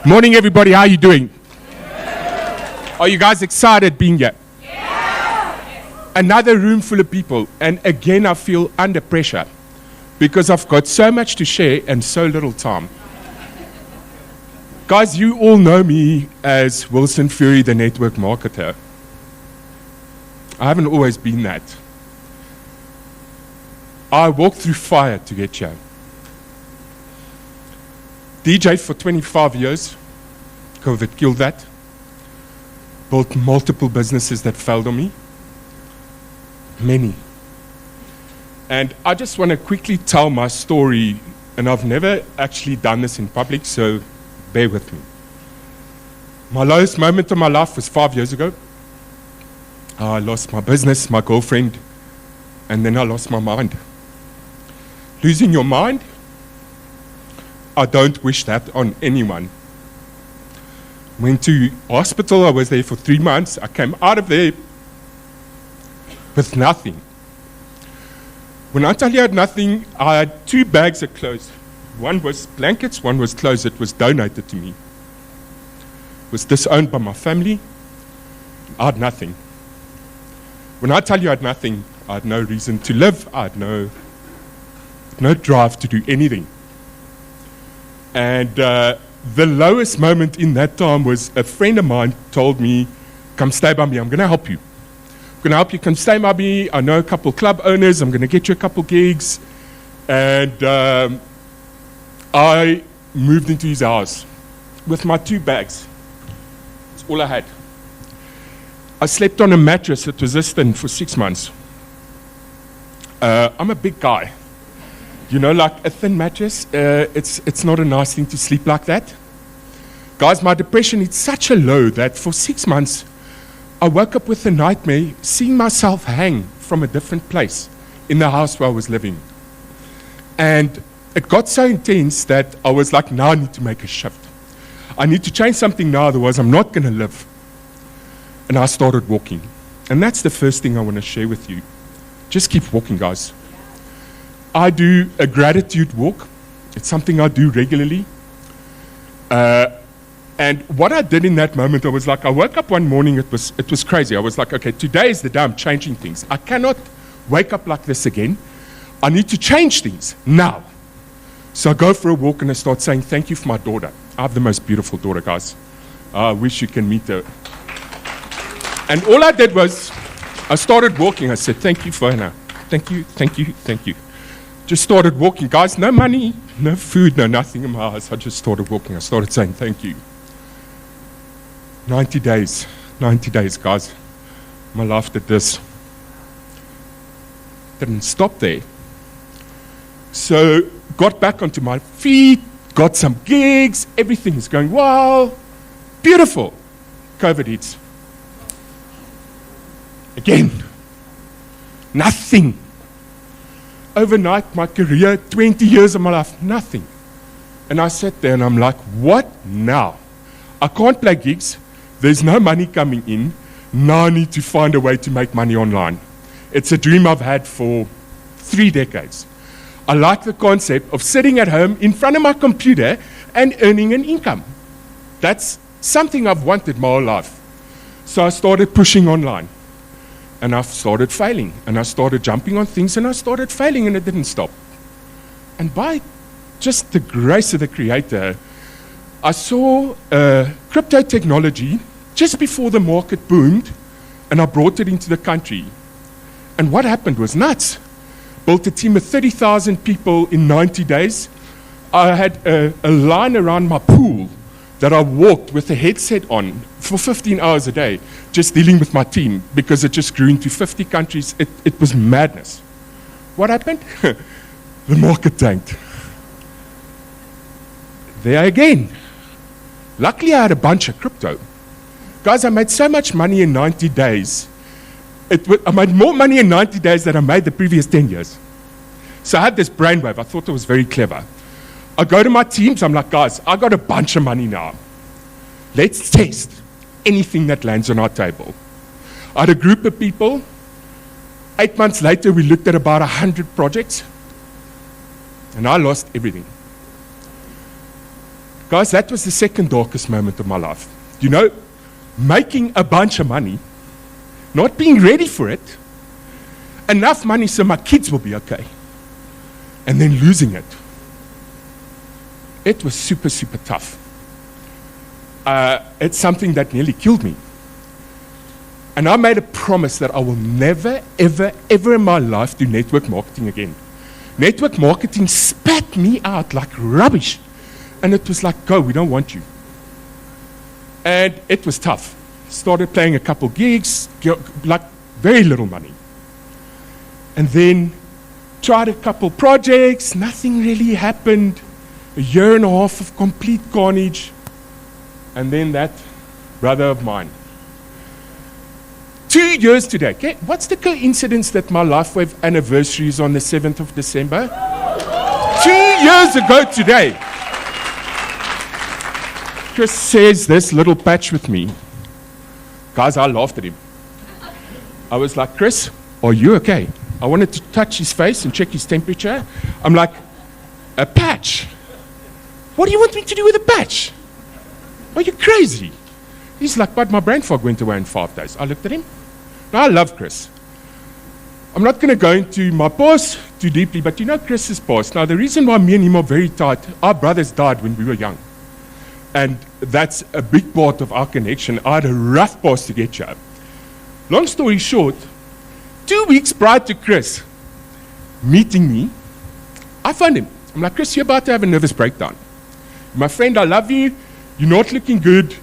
Morning, everybody. How are you doing? Are you guys excited being here? Another room full of people, and again I feel under pressure because I've got so much to share and so little time. Guys, you all know me as Wilson Fury, the network marketer. I haven't always been that. I walked through fire to get here. DJ for 25 years, COVID killed that. Built multiple businesses that failed on me. Many. And I just want to quickly tell my story, and I've never actually done this in public, so bear with me. My lowest moment of my life was 5 years ago. I lost my business, my girlfriend, and then I lost my mind. Losing your mind, I don't wish that on anyone. Went to hospital, I was there for 3 months. I came out of there with nothing. When I tell you I had nothing, I had 2 bags of clothes. One was blankets, one was clothes that was donated to me. Was disowned by my family. I had nothing. When I tell you I had nothing, I had no reason to live. I had no drive to do anything. And the lowest moment in that time was a friend of mine told me, come stay by me, I'm going to help you. I'm going to help you come stay by me. I know a couple club owners, I'm going to get you a couple gigs. And I moved into his house with my 2 bags. That's all I had. I slept on a mattress that was this thin for 6 months. I'm a big guy. You know, like a thin mattress, it's not a nice thing to sleep like that. Guys, my depression hit such a low that for 6 months, I woke up with a nightmare, seeing myself hang from a different place in the house where I was living. And it got so intense that I was like, now I need to make a shift. I need to change something now, otherwise I'm not going to live. And I started walking. And that's the first thing I want to share with you. Just keep walking, guys. I do a gratitude walk. It's something I do regularly. And what I did in that moment, I was like, I woke up one morning, it was crazy. I was like, okay, today is the day I'm changing things. I cannot wake up like this again. I need to change things now. So I go for a walk and I start saying, thank you for my daughter. I have the most beautiful daughter, guys. I wish you can meet her. And all I did was, I started walking. I said, thank you for her now. Thank you, thank you, thank you. Just started walking, guys. No money, no food, no nothing in my house. I just started walking. I started saying thank you. 90 days, guys. My life did this. Didn't stop there. So, got back onto my feet, got some gigs, everything is going well. Beautiful. COVID hits. Again. Nothing. Overnight, my career, 20 years of my life, nothing. And I sat there and I'm like, what now? I can't play gigs. There's no money coming in. Now I need to find a way to make money online. It's a dream I've had for 3 decades. I like the concept of sitting at home in front of my computer and earning an income. That's something I've wanted my whole life. So I started pushing online. And I started failing, and I started jumping on things, and I started failing, and it didn't stop. And by just the grace of the Creator, I saw crypto technology just before the market boomed, and I brought it into the country. And what happened was nuts. Built a team of 30,000 people in 90 days. I had a line around my pool that I walked with a headset on for 15 hours a day, just dealing with my team, because it just grew into 50 countries. It was madness. What happened? The market tanked. There again. Luckily, I had a bunch of crypto. Guys, I made so much money in 90 days. I made more money in 90 days than I made the previous 10 years. So I had this brainwave. I thought it was very clever. I go to my teams, I'm like, guys, I got a bunch of money now. Let's test anything that lands on our table. I had a group of people. 8 months later, we looked at about 100 projects, and I lost everything. Guys, that was the second darkest moment of my life. You know, making a bunch of money, not being ready for it, enough money so my kids will be okay, and then losing it. It was super, super tough. It's something that nearly killed me. And I made a promise that I will never, ever, ever in my life do network marketing again. Network marketing spat me out like rubbish. And it was like, go, we don't want you. And it was tough. Started playing a couple gigs, like very little money. And then tried a couple projects, nothing really happened. A year and a half of complete carnage. And then that brother of mine. 2 years today. Okay? What's the coincidence that my LifeWave anniversary is on the 7th of December? 2 years ago today. Chris says this little patch with me. Guys, I laughed at him. I was like, Chris, are you okay? I wanted to touch his face and check his temperature. I'm like, a patch? What do you want me to do with a patch? Are you crazy? He's like, but my brain fog went away in 5 days. I looked at him. Now, I love Chris. I'm not going to go into my past too deeply, but you know Chris's past. Now, the reason why me and him are very tight, our brothers died when we were young. And that's a big part of our connection. I had a rough past to get here. Long story short, 2 weeks prior to Chris meeting me, I phoned him. I'm like, Chris, you're about to have a nervous breakdown. My friend, I love you. You're not looking good.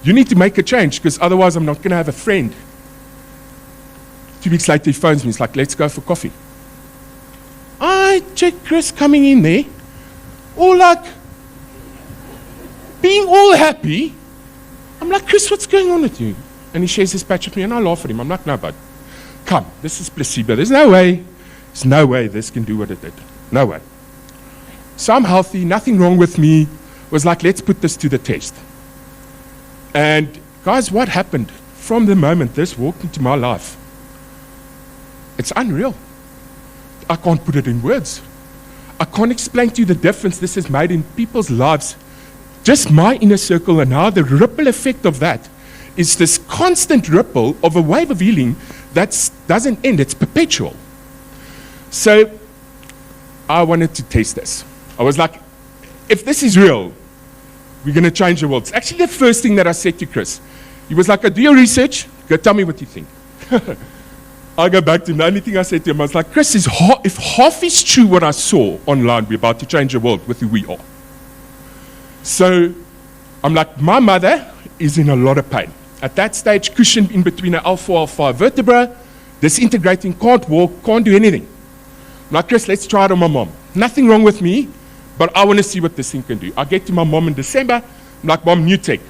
You need to make a change, because otherwise I'm not going to have a friend. 2 weeks later, he phones me. He's like, let's go for coffee. I check Chris coming in there, all like, being all happy. I'm like, Chris, what's going on with you? And he shares his patch with me, and I laugh at him. I'm like, no, bud, come, this is placebo. There's no way this can do what it did. No way. So I'm healthy, nothing wrong with me. Was like, let's put this to the test. And guys, what happened from the moment this walked into my life? It's unreal. I can't put it in words. I can't explain to you the difference this has made in people's lives. Just my inner circle, and how the ripple effect of that is this constant ripple of a wave of healing that doesn't end, it's perpetual. So I wanted to test this. I was like, if this is real, we're going to change the world. It's actually the first thing that I said to Chris. He was like, do your research, go tell me what you think. I go back to him. The only thing I said to him, I was like, Chris, if half is true what I saw online, we're about to change the world with who we are. So I'm like, my mother is in a lot of pain. At that stage, cushioned in between an L4, L5 vertebra, disintegrating, can't walk, can't do anything. I'm like, Chris, let's try it on my mom. Nothing wrong with me, but I want to see what this thing can do. I get to my mom in December. I'm like, Mom, new tech.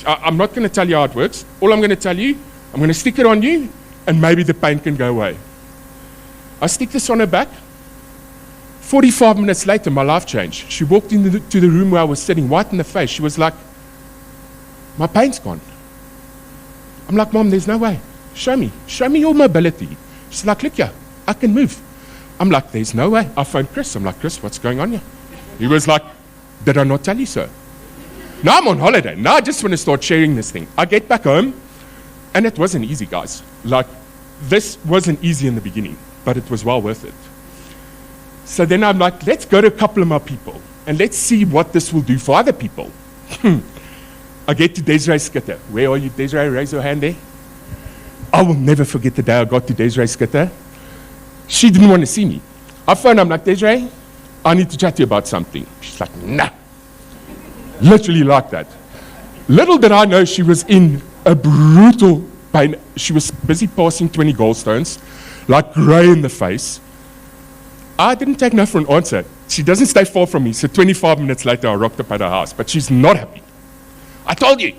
I'm not going to tell you how it works. All I'm going to tell you, I'm going to stick it on you, and maybe the pain can go away. I stick this on her back. 45 minutes later, my life changed. She walked into the room where I was sitting, white in the face. She was like, my pain's gone. I'm like, Mom, there's no way. Show me your mobility. She's like, look here, I can move. I'm like, there's no way. I phoned Chris. I'm like, Chris, what's going on here? He was like, did I not tell you so? Now I'm on holiday. Now I just want to start sharing this thing. I get back home, and it wasn't easy, guys. Like, this wasn't easy in the beginning, but it was well worth it. So then I'm like, let's go to a couple of my people, and let's see what this will do for other people. I get to Desiree Skitter. Where are you, Desiree? Raise your hand there. I will never forget the day I got to Desiree Skitter. She didn't want to see me. I phoned her. I'm like, Desiree, I need to chat to you about something. She's like, nah. Literally like that. Little did I know she was in a brutal pain. She was busy passing 20 gallstones, like gray in the face. I didn't take no for an answer. She doesn't stay far from me, so 25 minutes later I rocked up at her house, but she's not happy. I told you.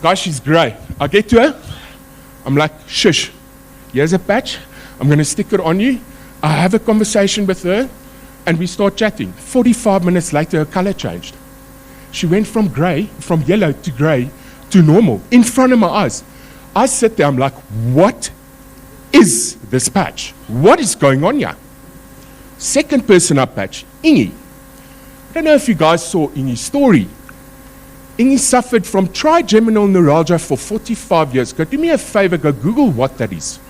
Guys, she's grey. I get to her. I'm like, shush, here's a patch. I'm going to stick it on you. I have a conversation with her, and we start chatting. 45 minutes later, her color changed. She went from yellow to grey to normal, in front of my eyes. I sit there, I'm like, what is this patch? What is going on here? Second person up patch, Ingy. I don't know if you guys saw Inge's story. Inge suffered from trigeminal neuralgia for 45 years. Go do me a favor, go Google what that is.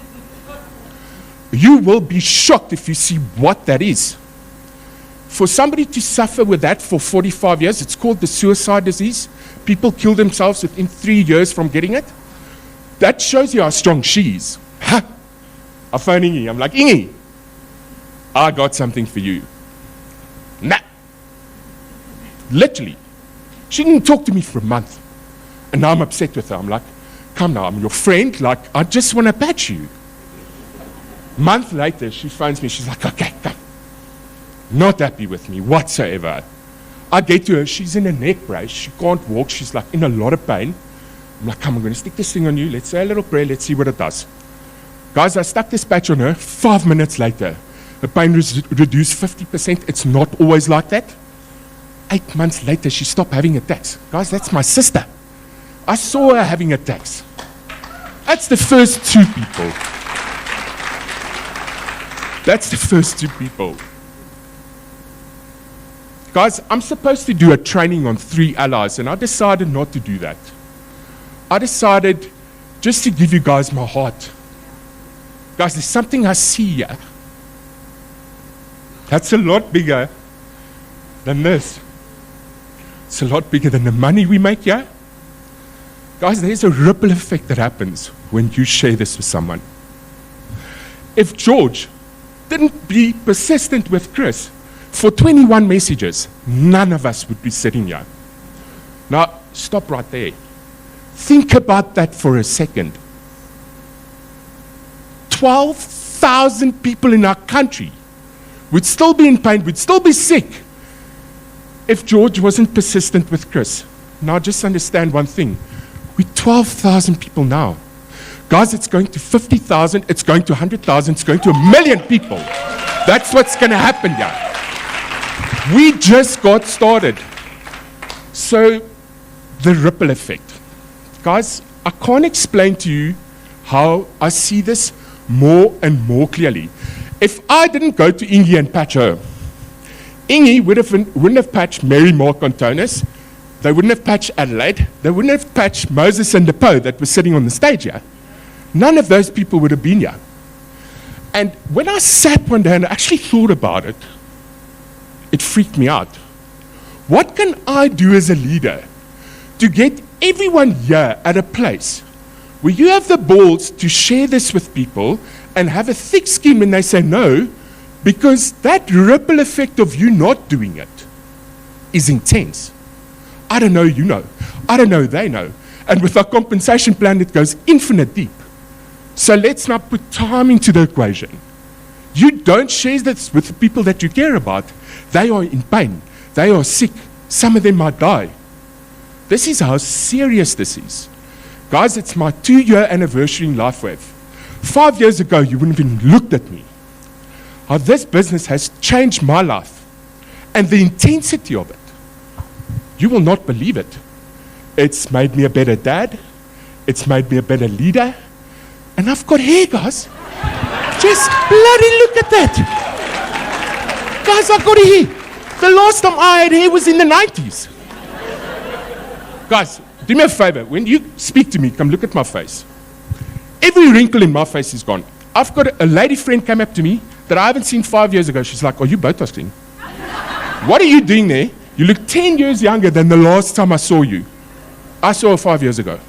You will be shocked if you see what that is. For somebody to suffer with that for 45 years, it's called the suicide disease. People kill themselves within 3 years from getting it. That shows you how strong she is. I phone Inge. I'm like, Inge, I got something for you. Nah. Literally. She didn't talk to me for a month. And now I'm upset with her. I'm like, come now, I'm your friend. Like, I just want to patch you. Month later, she phones me. She's like, okay, come. Not happy with me whatsoever. I get to her. She's in a neck brace. She can't walk. She's like in a lot of pain. I'm like, come, I'm going to stick this thing on you. Let's say a little prayer. Let's see what it does. Guys, I stuck this patch on her. 5 minutes later, the pain was reduced 50%. It's not always like that. 8 months later, she stopped having attacks. Guys, that's my sister. I saw her having attacks. That's the first 2 people. That's the first 2 people. Guys, I'm supposed to do a training on 3 allies, and I decided not to do that. I decided just to give you guys my heart. Guys, there's something I see here. That's a lot bigger than this. It's a lot bigger than the money we make here. Guys, there's a ripple effect that happens when you share this with someone. If George didn't be persistent with Chris for 21 messages, none of us would be sitting here. Now, stop right there. Think about that for a second. 12,000 people in our country would still be in pain, would still be sick, if George wasn't persistent with Chris. Now just understand one thing. We're 12,000 people now. Guys, it's going to 50,000, it's going to 100,000, it's going to 1 million people. That's what's going to happen here. We just got started. So, the ripple effect. Guys, I can't explain to you how I see this more and more clearly. If I didn't go to Inge and patch her, Inge wouldn't have patched Mary Mark Antonis. They wouldn't have patched Adelaide. They wouldn't have patched Moses and Depo that were sitting on the stage here. None of those people would have been here. And when I sat one day and actually thought about it, it freaked me out. What can I do as a leader to get everyone here at a place where you have the balls to share this with people and have a thick skin when they say no, because that ripple effect of you not doing it is intense. I don't know, you know. I don't know, they know. And with our compensation plan, it goes infinite deep. So let's not put time into the equation. You don't share this with the people that you care about. They are in pain. They are sick. Some of them might die. This is how serious this is. Guys, it's my 2-year anniversary in LifeWave. 5 years ago, you wouldn't have even looked at me. How this business has changed my life and the intensity of it. You will not believe it. It's made me a better dad. It's made me a better leader. And I've got hair, guys. Just bloody look at that. Guys, I've got hair. The last time I had hair was in the 90s. Guys, do me a favor. When you speak to me, come look at my face. Every wrinkle in my face is gone. I've got a lady friend came up to me that I haven't seen 5 years ago. She's like, are you Botoxing? What are you doing there? You look 10 years younger than the last time I saw you. I saw her 5 years ago.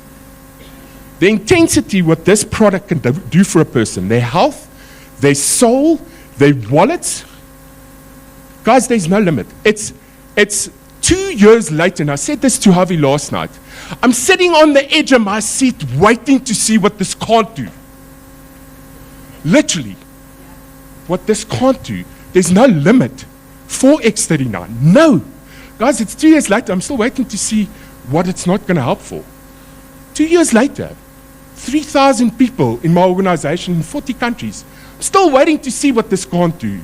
The intensity what this product can do for a person, their health, their soul, their wallets. Guys, there's no limit. It's 2 years later, and I said this to Harvey last night. I'm sitting on the edge of my seat waiting to see what this can't do. Literally, what this can't do. There's no limit for X39. No. Guys, it's 2 years later. I'm still waiting to see what it's not going to help for. 2 years later, 3,000 people in my organization in 40 countries. I'm still waiting to see what this can't do.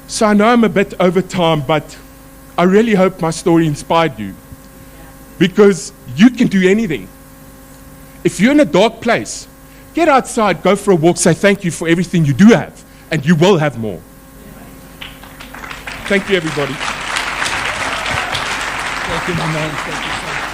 So I know I'm a bit over time, but I really hope my story inspired you. Because you can do anything. If you're in a dark place, get outside, go for a walk, say thank you for everything you do have, and you will have more. Thank you, everybody. give him a round.